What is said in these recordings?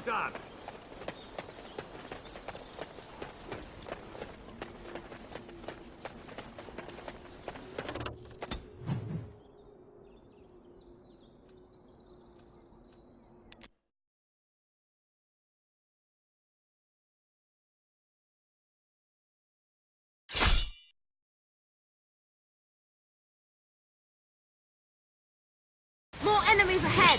done. More enemies ahead!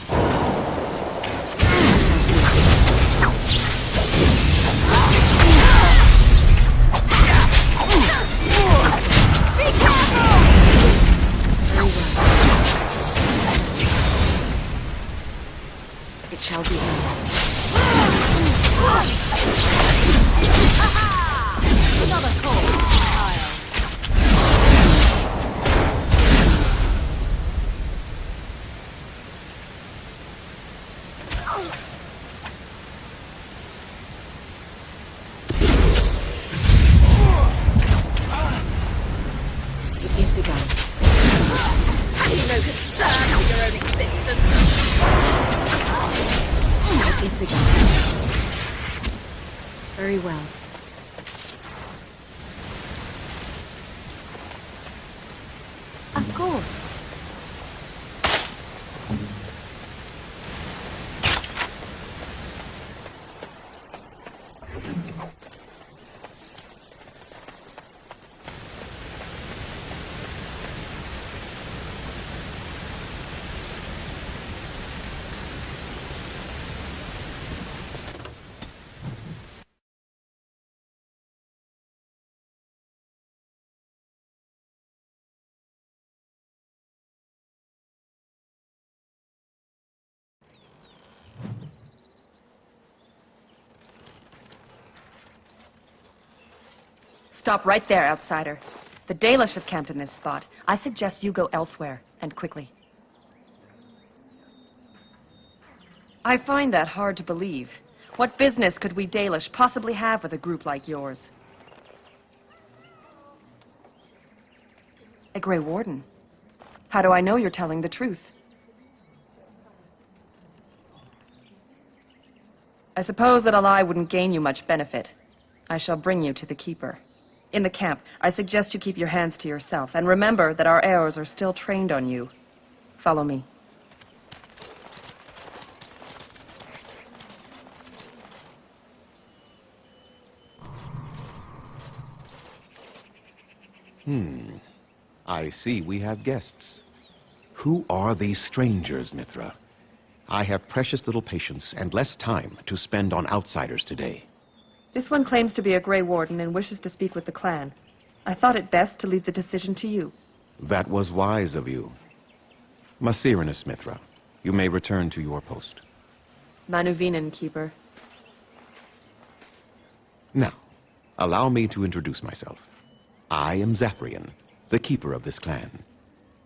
Be careful! It shall be done. Another call. Very well. Of course. Stop right there, outsider. The Dalish have camped in this spot. I suggest you go elsewhere, and quickly. I find that hard to believe. What business could we Dalish possibly have with a group like yours? A Grey Warden? How do I know you're telling the truth? I suppose that a lie wouldn't gain you much benefit. I shall bring you to the Keeper. In the camp, I suggest you keep your hands to yourself, and remember that our arrows are still trained on you. Follow me. I see we have guests. Who are these strangers, Mithra? I have precious little patience and less time to spend on outsiders today. This one claims to be a Grey Warden and wishes to speak with the clan. I thought it best to leave the decision to you. That was wise of you. Masirinus, Mithra, you may return to your post. Manuvinen, Keeper. Now, allow me to introduce myself. I am Zafrian, the keeper of this clan,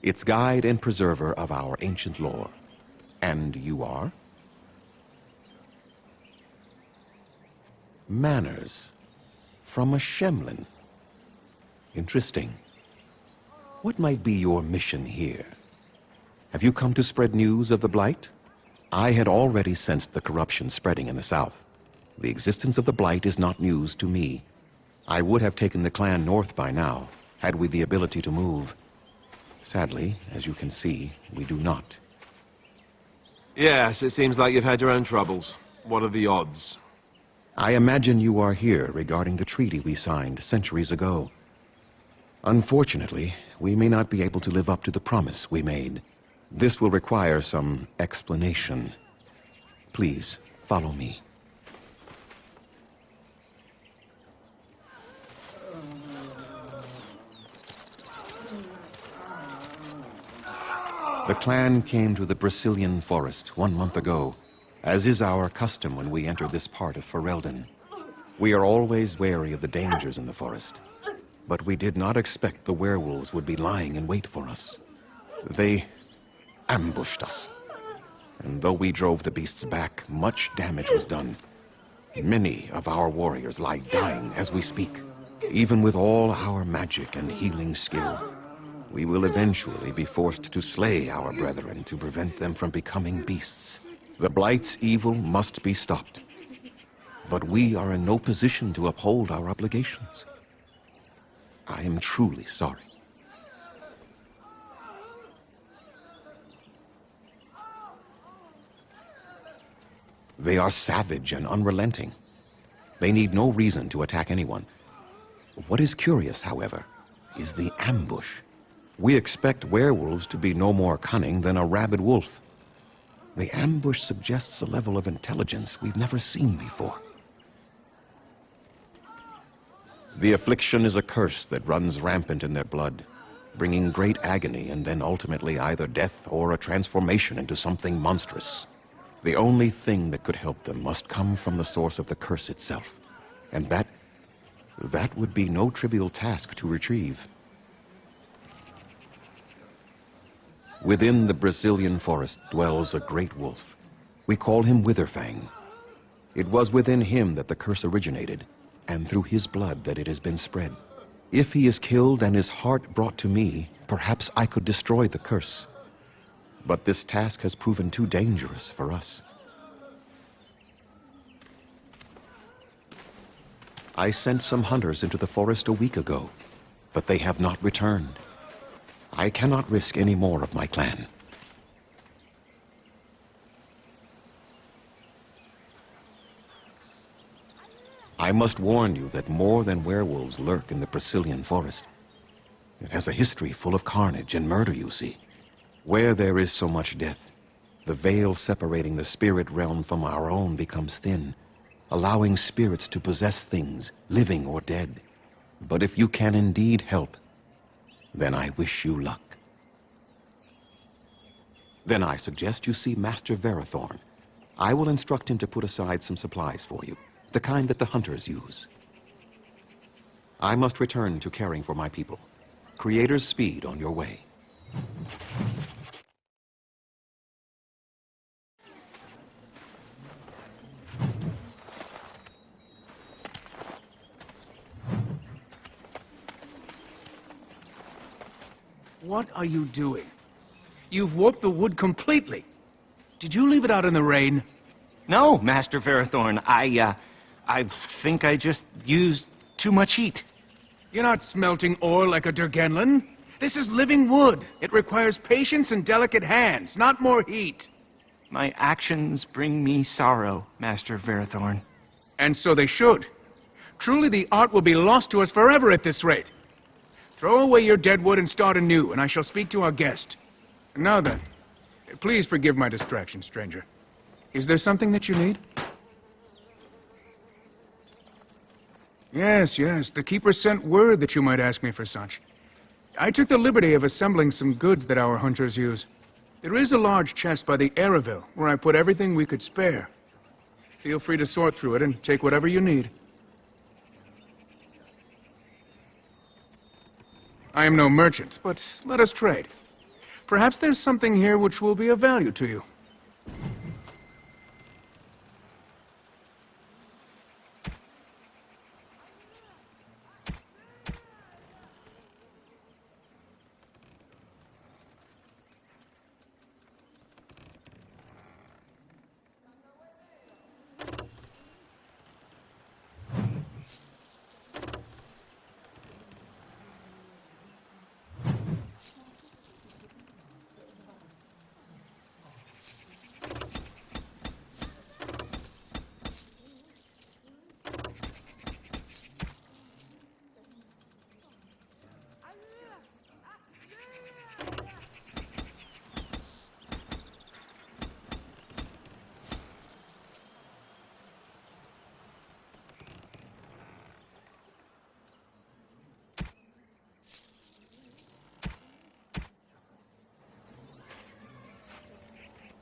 its guide and preserver of our ancient lore. And you are? Manners. From a Shemlin. Interesting. What might be your mission here? Have you come to spread news of the Blight? I had already sensed the corruption spreading in the south. The existence of the Blight is not news to me. I would have taken the clan north by now, had we the ability to move. Sadly, as you can see, we do not. Yes, it seems like you've had your own troubles. What are the odds? I imagine you are here regarding the treaty we signed centuries ago. Unfortunately, we may not be able to live up to the promise we made. This will require some explanation. Please, follow me. The clan came to the Brazilian forest 1 month ago, as is our custom when we enter this part of Ferelden. We are always wary of the dangers in the forest, but we did not expect the werewolves would be lying in wait for us. They ambushed us, and though we drove the beasts back, much damage was done. Many of our warriors lie dying as we speak. Even with all our magic and healing skill, we will eventually be forced to slay our brethren to prevent them from becoming beasts. The Blight's evil must be stopped. But we are in no position to uphold our obligations. I am truly sorry. They are savage and unrelenting. They need no reason to attack anyone. What is curious, however, is the ambush. We expect werewolves to be no more cunning than a rabid wolf. The ambush suggests a level of intelligence we've never seen before. The affliction is a curse that runs rampant in their blood, bringing great agony and then ultimately either death or a transformation into something monstrous. The only thing that could help them must come from the source of the curse itself, and that would be no trivial task to retrieve. Within the Brazilian forest dwells a great wolf. We call him Witherfang. It was within him that the curse originated, and through his blood that it has been spread. If he is killed and his heart brought to me, perhaps I could destroy the curse. But this task has proven too dangerous for us. I sent some hunters into the forest a week ago, but they have not returned. I cannot risk any more of my clan. I must warn you that more than werewolves lurk in the Brazilian forest. It has a history full of carnage and murder, you see. Where there is so much death, the veil separating the spirit realm from our own becomes thin, allowing spirits to possess things, living or dead. But if you can indeed help, then I wish you luck. Then I suggest you see Master Verathorn. I will instruct him to put aside some supplies for you, the kind that the hunters use. I must return to caring for my people. Creator's speed on your way. What are you doing? You've warped the wood completely. Did you leave it out in the rain? No, Master Verathorn. I think I just used too much heat. You're not smelting ore like a Durgenlin. This is living wood. It requires patience and delicate hands, not more heat. My actions bring me sorrow, Master Verathorn. And so they should. Truly, the art will be lost to us forever at this rate. Throw away your dead wood and start anew, and I shall speak to our guest. Now then, please forgive my distraction, stranger. Is there something that you need? Yes, the Keeper sent word that you might ask me for such. I took the liberty of assembling some goods that our hunters use. There is a large chest by the Araville, where I put everything we could spare. Feel free to sort through it and take whatever you need. I am no merchant, but let us trade. Perhaps there's something here which will be of value to you.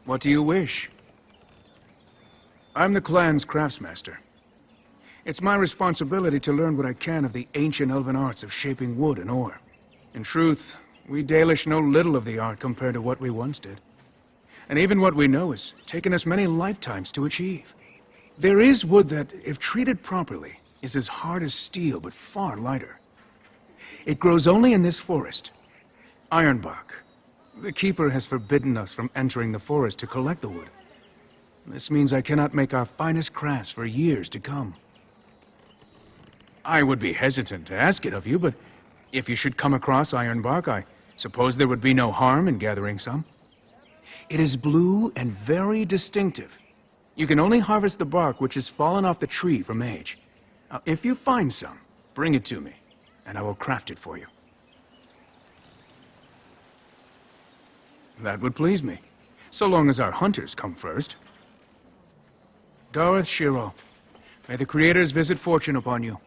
What do you wish? I'm the clan's craftsmaster. It's my responsibility to learn what I can of the ancient elven arts of shaping wood and ore. In truth, we Dalish know little of the art compared to what we once did. And even what we know has taken us many lifetimes to achieve. There is wood that, if treated properly, is as hard as steel but far lighter. It grows only in this forest. Ironbark. The Keeper has forbidden us from entering the forest to collect the wood. This means I cannot make our finest crafts for years to come. I would be hesitant to ask it of you, but if you should come across ironbark, I suppose there would be no harm in gathering some. It is blue and very distinctive. You can only harvest the bark which has fallen off the tree from age. Now, if you find some, bring it to me, and I will craft it for you. That would please me, so long as our hunters come first. Darth Shiro, may the Creators visit fortune upon you.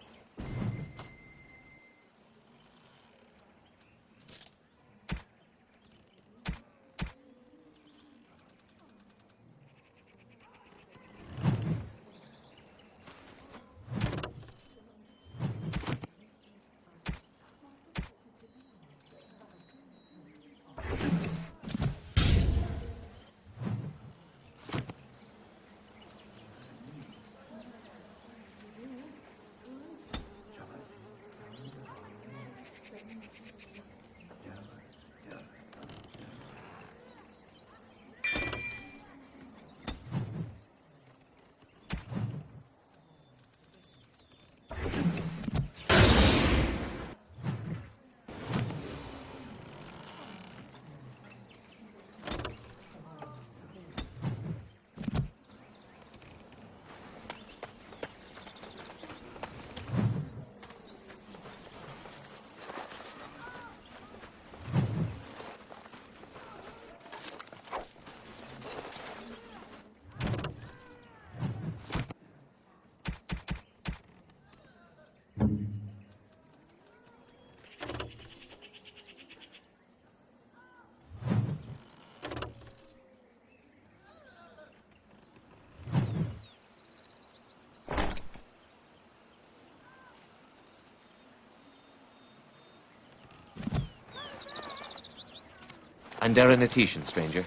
I'm Daranatishan, stranger.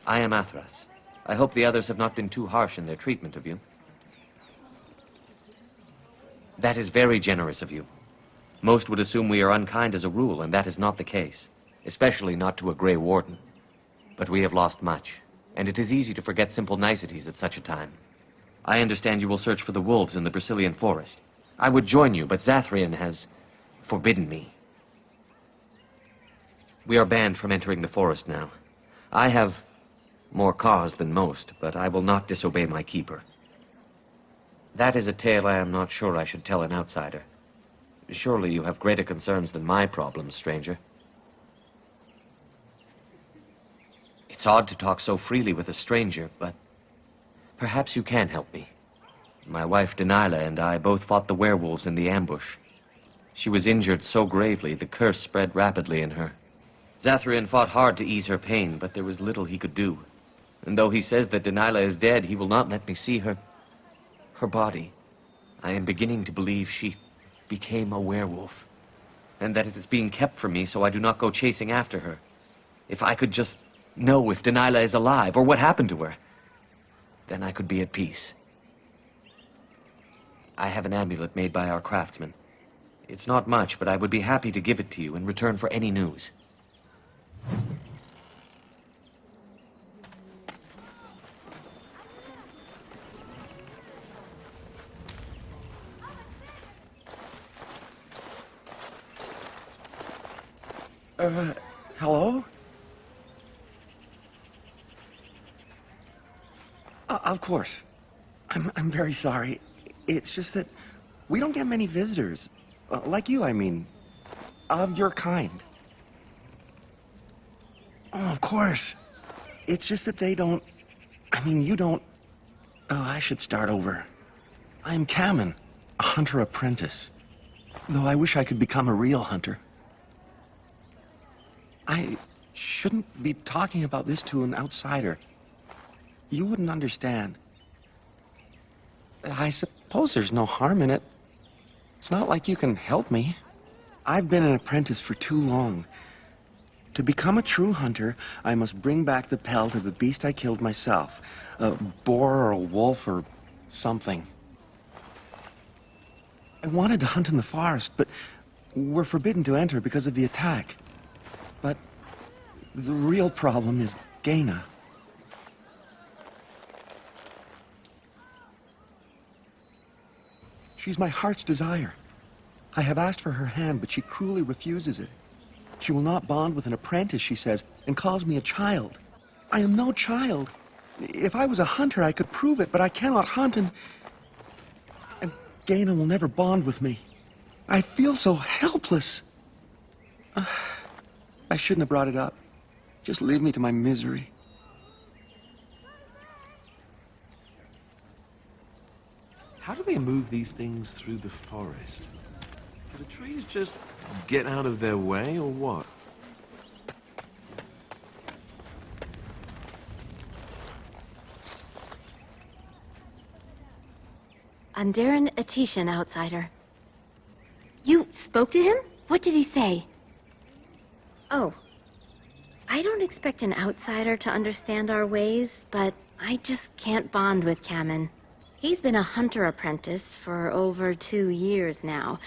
I am Athras. I hope the others have not been too harsh in their treatment of you. That is very generous of you. Most would assume we are unkind as a rule, and that is not the case. Especially not to a Grey Warden. But we have lost much, and it is easy to forget simple niceties at such a time. I understand you will search for the wolves in the Brazilian forest. I would join you, but Zathrian has forbidden me. We are banned from entering the forest now. I have more cause than most, but I will not disobey my keeper. That is a tale I am not sure I should tell an outsider. Surely you have greater concerns than my problems, stranger. It's odd to talk so freely with a stranger, but perhaps you can help me. My wife Denilah and I both fought the werewolves in the ambush. She was injured so gravely, the curse spread rapidly in her. Zathrian fought hard to ease her pain, but there was little he could do. And though he says that Denilah is dead, he will not let me see her body. I am beginning to believe she became a werewolf, and that it is being kept from me so I do not go chasing after her. If I could just know if Denilah is alive, or what happened to her, then I could be at peace. I have an amulet made by our craftsman. It's not much, but I would be happy to give it to you in return for any news. Hello? Of course. I'm very sorry. It's just that we don't get many visitors. Like you, I mean. Of your kind. Oh, of course. It's just that they don't... I mean, you don't... Oh, I should start over. I'm Kamen, a hunter apprentice. Though I wish I could become a real hunter. I shouldn't be talking about this to an outsider. You wouldn't understand. I suppose there's no harm in it. It's not like you can help me. I've been an apprentice for too long. To become a true hunter, I must bring back the pelt of a beast I killed myself. A boar or a wolf or something. I wanted to hunt in the forest, but we're forbidden to enter because of the attack. But the real problem is Gaina. She's my heart's desire. I have asked for her hand, but she cruelly refuses it. She will not bond with an apprentice, she says, and calls me a child. I am no child. If I was a hunter, I could prove it, but I cannot hunt, and Gaina will never bond with me. I feel so helpless. I shouldn't have brought it up. Just leave me to my misery. How do they move these things through the forest? Do the trees just get out of their way, or what? Andaran Atishan, outsider. You spoke to him? What did he say? Oh. I don't expect an outsider to understand our ways, but I just can't bond with Kamen. He's been a hunter apprentice for over 2 years now,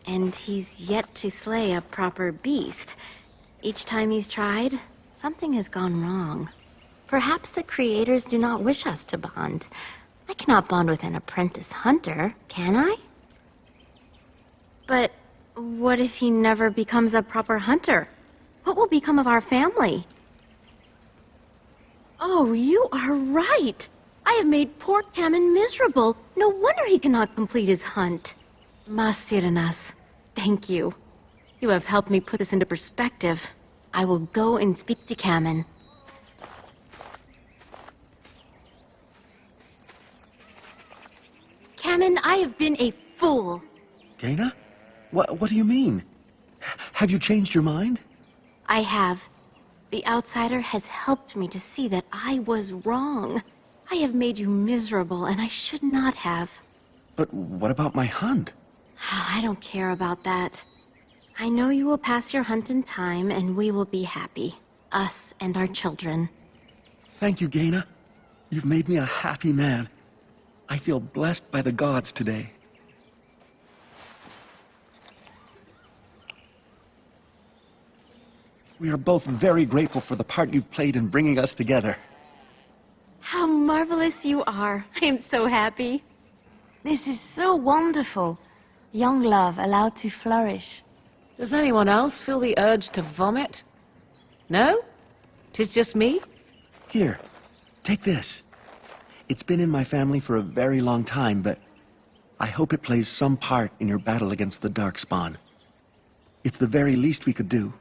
and he's yet to slay a proper beast. Each time he's tried, something has gone wrong. Perhaps the creators do not wish us to bond. I cannot bond with an apprentice hunter, can I? But what if he never becomes a proper hunter? What will become of our family? Oh, you are right! I have made poor Kamen miserable. No wonder he cannot complete his hunt. Masiranas, thank you. You have helped me put this into perspective. I will go and speak to Kamen. Kamen, I have been a fool. Gaina? What do you mean? Have you changed your mind? I have. The outsider has helped me to see that I was wrong. I have made you miserable, and I should not have. But what about my hunt? I don't care about that. I know you will pass your hunt in time, and we will be happy. Us and our children. Thank you, Gaina. You've made me a happy man. I feel blessed by the gods today. We are both very grateful for the part you've played in bringing us together. How marvelous you are. I am so happy. This is so wonderful. Young love allowed to flourish. Does anyone else feel the urge to vomit? No? 'Tis just me? Here, take this. It's been in my family for a very long time, but I hope it plays some part in your battle against the Darkspawn. It's the very least we could do.